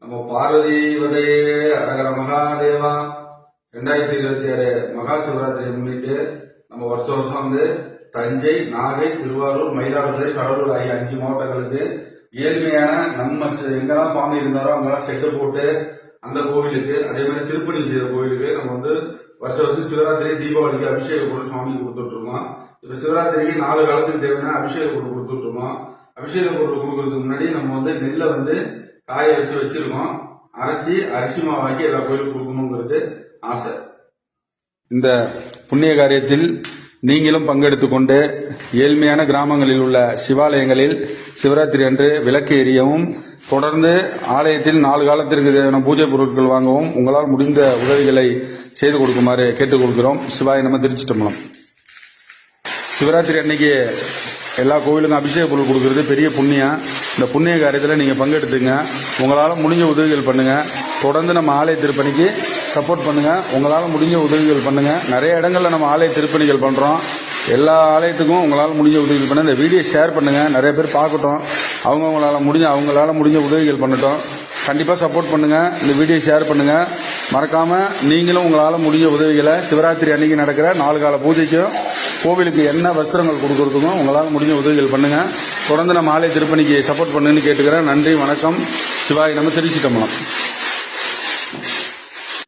நம்ம பார்வதி வதையே அரகர மகாதேவா. 2026 மகா சிவராத்திரியை முன்னிட்டு நம்ம வருஷம் தஞ்சை, நாகை, திருவாரூர், மயிலாடுதுறை, கடலூர் ஆகிய 5 மாவட்டங்களுக்கு ஏழ்மையான நம்ம எங்கெல்லாம் சுவாமி இருந்தாரோ அவங்கெல்லாம் ஷெட்டு போட்டு அந்த கோவிலுக்கு, அதே மாதிரி திருப்பணி செய்த கோவிலுக்கு நம்ம வருஷம் சிவராத்திரி, தீபாவளிக்கு அபிஷேக பொருள் சுவாமிக்கு கொடுத்துட்டு இருக்கோம். இப்ப சிவராத்திரிக்கு 4 காலத்துக்கு தேவையான அபிஷேக பொருள் கொடுத்துட்டு இருக்கோம். அபிஷேக பொருள் கொடுக்கறதுக்கு முன்னாடி நம்ம நெல்லை காய வச்சிருக்கோம். அரைச்சி அரிசி மாவாக்கி எல்லா கோயிலுக்கும் கொடுக்கணுங்கிறது ஆசை. இந்த புண்ணிய காரியத்தில் நீங்களும் பங்கெடுத்துக் கொண்டு ஏழ்மையான கிராமங்களில் உள்ள சிவாலயங்களில் சிவராத்திரி அன்று விளக்கு எரியவும், தொடர்ந்து ஆலயத்தில் 4 காலத்திற்கு தேவையான பூஜை பொருட்கள் வாங்கவும் உங்களால் முடிந்த உதவிகளை செய்து கொடுக்குமாறு கேட்டுக் கொள்கிறோம். சிவாய நம. திருச்சிட்டம்பலம். சிவராத்திரி அன்னைக்கு எல்லா கோவிலுக்கும் அபிஷேக பொருள் கொடுக்கறது பெரிய புண்ணியம். இந்த புண்ணிய காரியத்தில் நீங்கள் பங்கெடுத்துங்க. உங்களால் முடிஞ்ச உதவிகள் பண்ணுங்க. தொடர்ந்து நம்ம ஆலய திருப்பணிக்கு சப்போர்ட் பண்ணுங்க. உங்களால் முடிஞ்ச உதவிகள் பண்ணுங்க. நிறைய இடங்கள்ல நம்ம ஆலய திருப்பணிகள் பண்றோம். எல்லா ஆலயத்துக்கும் உங்களால் முடிஞ்ச உதவிகள் பண்ணுங்க. இந்த வீடியோ ஷேர் பண்ணுங்க, நிறைய பேர் பார்க்கட்டும். அவங்களால முடிஞ்ச உதவிகள் பண்ணட்டும். கண்டிப்பா சப்போர்ட் பண்ணுங்க. இந்த வீடியோ ஷேர் பண்ணுங்க. மறக்காம நீங்களும் உங்களால் முடிஞ்ச உதவிகளை சிவராத்திரி அன்னைக்கு நடக்கிற 4 கால பூஜைக்கும் கோவிலுக்கு என்ன வஸ்திரங்கள் கொடுக்கறதுக்கும் உங்களால் முடிஞ்ச உதவிகள் பண்ணுங்க. தொடர்ந்து நம்ம ஆலய திருப்பணிக்கு சப்போர்ட் பண்ணுங்கன்னு கேட்டுக்கிறேன். நன்றி, வணக்கம். சிவாய் நம்ம. திருச்சிட்டம்பலம்.